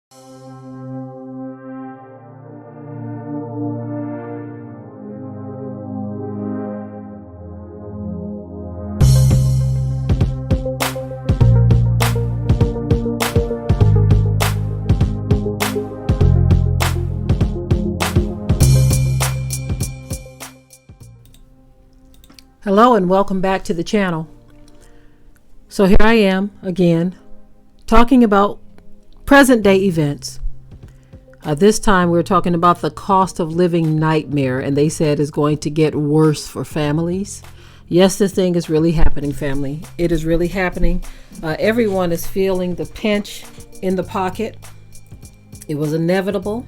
Hello and welcome back to the channel. So here I am again talking about present day events. This time we're talking about the cost of living nightmare, and they said is going to get worse for families. Yes, this thing is really happening, family. It is really happening. Everyone is feeling the pinch in the pocket. It was inevitable.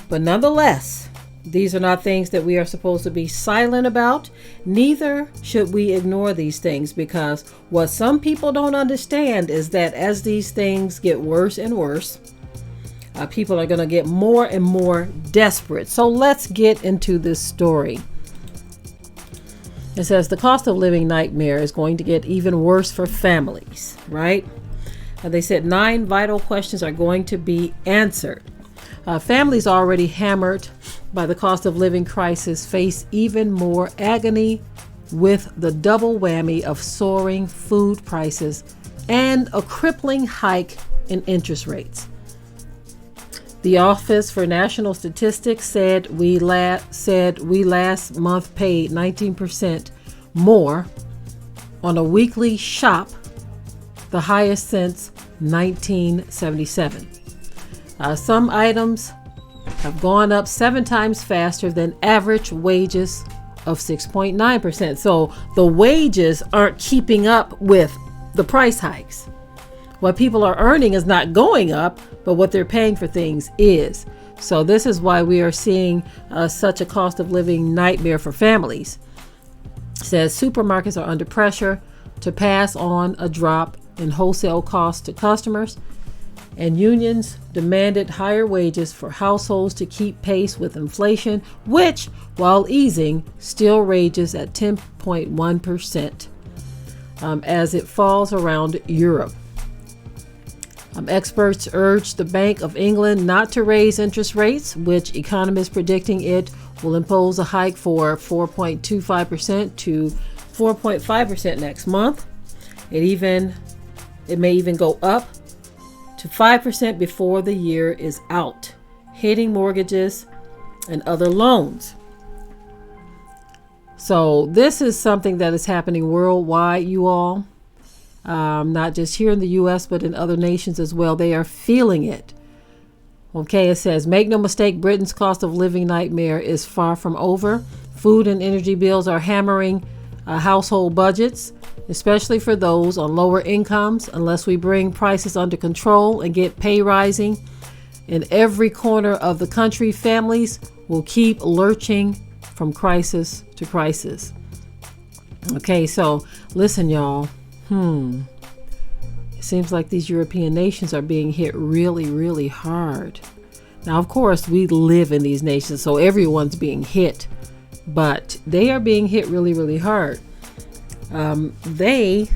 But nonetheless, these are not things that we are supposed to be silent about. Neither should we ignore these things, because what some people don't understand is that as these things get worse and worse, people are going to get more and more desperate. So let's get into this story. It says the cost of living nightmare is going to get even worse for families, right? They said 9 vital questions are going to be answered. Families already hammered by the cost of living crisis face even more agony with the double whammy of soaring food prices and a crippling hike in interest rates. The Office for National Statistics said we last month paid 19% more on a weekly shop, the highest since 1977. Some items have gone up 7 times faster than average wages of 6.9%. So the wages aren't keeping up with the price hikes. What people are earning is not going up, but what they're paying for things is. So this is why we are seeing such a cost of living nightmare for families. It says supermarkets are under pressure to pass on a drop in wholesale costs to customers, and unions demanded higher wages for households to keep pace with inflation, which, while easing, still rages at 10.1% as it falls around Europe. Experts urged the Bank of England not to raise interest rates, which economists predicting it will impose a hike for 4.25% to 4.5% next month. It may even go up to 5% before the year is out, hitting mortgages and other loans. So this is something that is happening worldwide, you all. Not just here in the U.S., but in other nations as well. They are feeling it. Okay, it says, make no mistake, Britain's cost of living nightmare is far from over. Food and energy bills are hammering household budgets, especially for those on lower incomes. Unless we bring prices under control and get pay rising in every corner of the country, families will keep lurching from crisis to crisis. Okay, so listen, y'all. It seems like these European nations are being hit really, really hard. Now, of course, we live in these nations, so everyone's being hit, but they are being hit really, really hard. They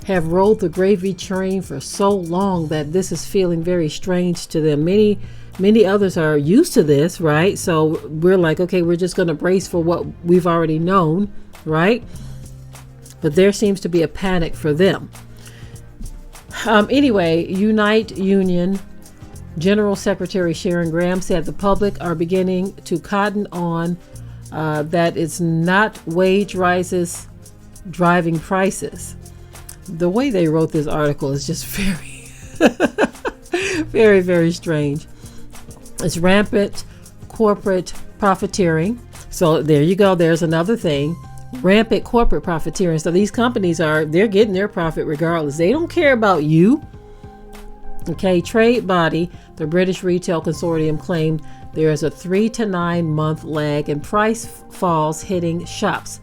have rolled the gravy train for so long that this is feeling very strange to them. Many others are used to this, right? So we're like, okay, we're just going to brace for what we've already known, right? But there seems to be a panic for them. Anyway, Unite Union General Secretary Sharon Graham said the public are beginning to cotton on that it's not wage rises driving prices. The way they wrote this article is just very, very strange. It's rampant corporate profiteering. So there you go. There's another thing. Rampant corporate profiteering. So these companies they're getting their profit regardless. They don't care about you. Okay, trade body, the British Retail Consortium, claimed there is a 3 to 9 month lag in price falls hitting shops.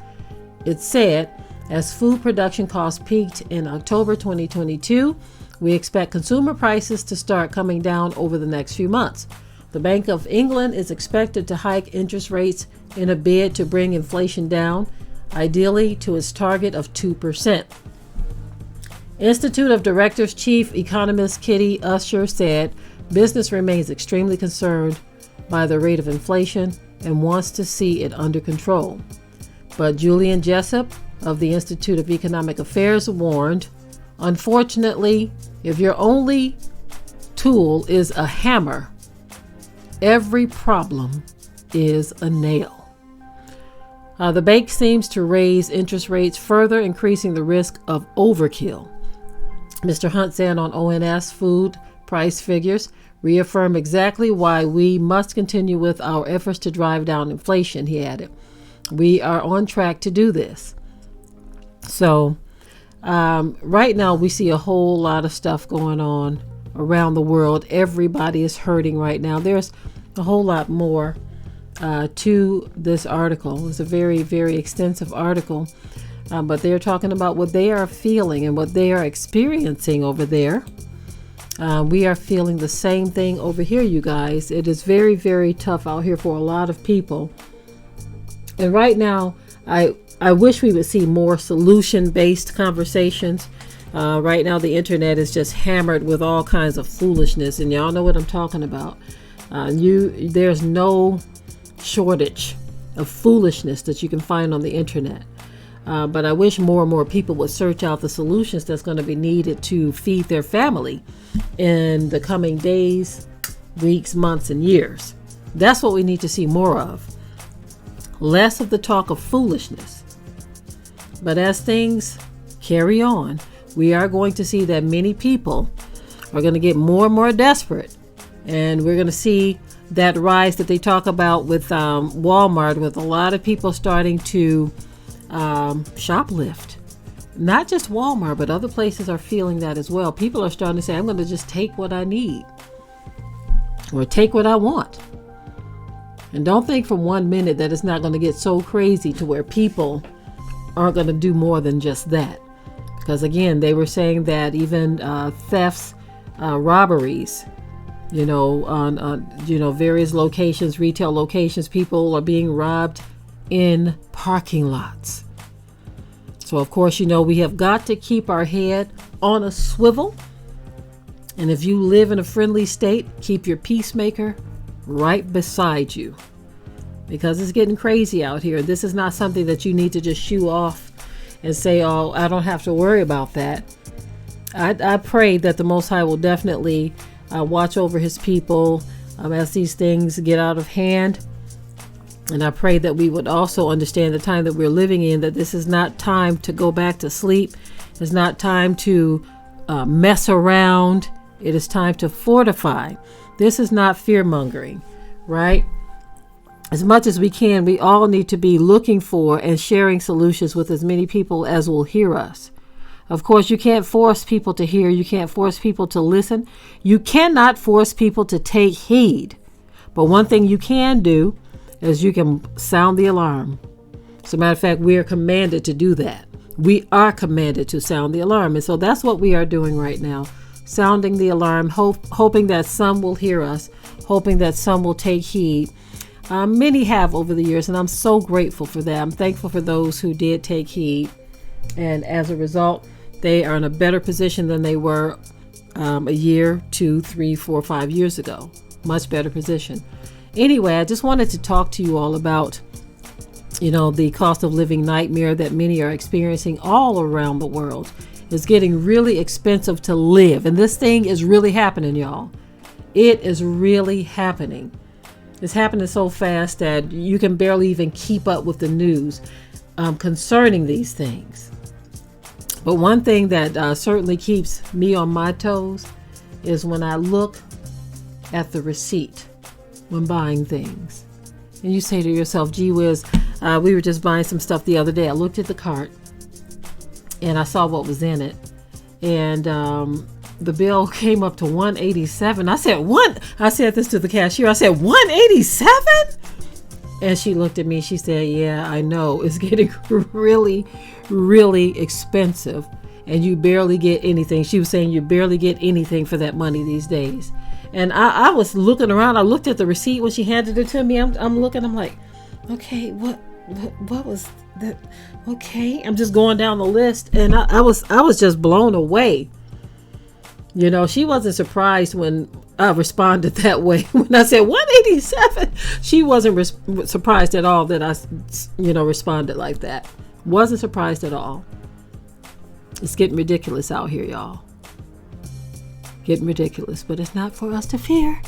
It said, as food production costs peaked in October 2022, we expect consumer prices to start coming down over the next few months. The Bank of England is expected to hike interest rates in a bid to bring inflation down, ideally to its target of 2%. Institute of Directors Chief Economist Kitty Usher said business remains extremely concerned by the rate of inflation and wants to see it under control. But Julian Jessup of the Institute of Economic Affairs warned, unfortunately, if your only tool is a hammer, every problem is a nail. The bank seems to raise interest rates further, increasing the risk of overkill. Mr. Hunt said on ONS food price figures reaffirm exactly why we must continue with our efforts to drive down inflation, he added. We are on track to do this. So right now we see a whole lot of stuff going on around the world. Everybody is hurting right now. There's a whole lot more to this article. It's a very, very extensive article, but they're talking about what they are feeling and what they are experiencing over there. We are feeling the same thing over here, you guys. It is very, very tough out here for a lot of people. And right now, I wish we would see more solution-based conversations. Right now, the internet is just hammered with all kinds of foolishness, and y'all know what I'm talking about. There's no shortage of foolishness that you can find on the internet. But I wish more and more people would search out the solutions that's going to be needed to feed their family in the coming days, weeks, months, and years. That's what we need to see more of. Less of the talk of foolishness. But as things carry on, we are going to see that many people are going to get more and more desperate. And we're going to see that rise that they talk about with Walmart, with a lot of people starting to shoplift. Not just Walmart, but other places are feeling that as well. People are starting to say, I'm going to just take what I need or take what I want. And don't think for 1 minute that it's not going to get so crazy to where people aren't going to do more than just that. Because again, they were saying that even thefts, robberies, on various locations, retail locations, people are being robbed in parking lots. So of course, we have got to keep our head on a swivel. And if you live in a friendly state, keep your peacemaker right beside you, because it's getting crazy out here. This is not something that you need to just shoo off and say, oh, I don't have to worry about that. I pray that the Most High will definitely watch over his people as these things get out of hand. And I pray that we would also understand the time that we're living in, that this is not time to go back to sleep. It's not time to mess around. It is time to fortify. This is not fear-mongering, right? As much as we can, we all need to be looking for and sharing solutions with as many people as will hear us. Of course, you can't force people to hear. You can't force people to listen. You cannot force people to take heed. But one thing you can do is you can sound the alarm. As a matter of fact, we are commanded to do that. We are commanded to sound the alarm. And so that's what we are doing right now. Sounding the alarm, hoping that some will hear us, hoping that some will take heed. Many have over the years, and I'm so grateful for that. I'm thankful for those who did take heed. And as a result, they are in a better position than they were a year, 2, 3, 4, 5 years ago. Much better position. Anyway, I just wanted to talk to you all about, the cost of living nightmare that many are experiencing all around the world. It's getting really expensive to live. And this thing is really happening, y'all. It is really happening. It's happening so fast that you can barely even keep up with the news concerning these things. But one thing that certainly keeps me on my toes is when I look at the receipt when buying things. And you say to yourself, gee whiz, we were just buying some stuff the other day. I looked at the cart and I saw what was in it. And the bill came up to $187. I said this to the cashier. I said, $187? And she looked at me. She said, yeah, I know. It's getting really, really expensive. And you barely get anything. She was saying you barely get anything for that money these days. And I was looking around. I looked at the receipt when she handed it to me. I'm looking. I'm like, okay, what was that? Okay, I'm just going down the list, and I was just blown away. You know, she wasn't surprised when I responded that way. When I said 187, she wasn't surprised at all that I, responded like that. Wasn't surprised at all. It's getting ridiculous out here, y'all. Getting ridiculous, but it's not for us to fear.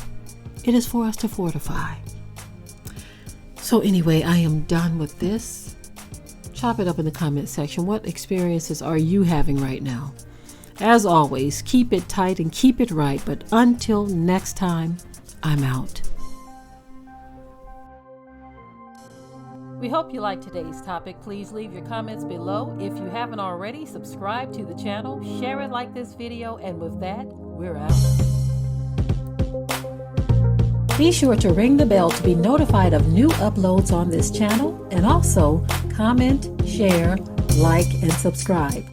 It is for us to fortify. So anyway, I am done with this. Chop it up in the comment section. What experiences are you having right now? As always, keep it tight and keep it right. But until next time, I'm out. We hope you liked today's topic. Please leave your comments below. If you haven't already, subscribe to the channel, share it like this video, and with that, we're out. Be sure to ring the bell to be notified of new uploads on this channel, and also comment, share, like, and subscribe.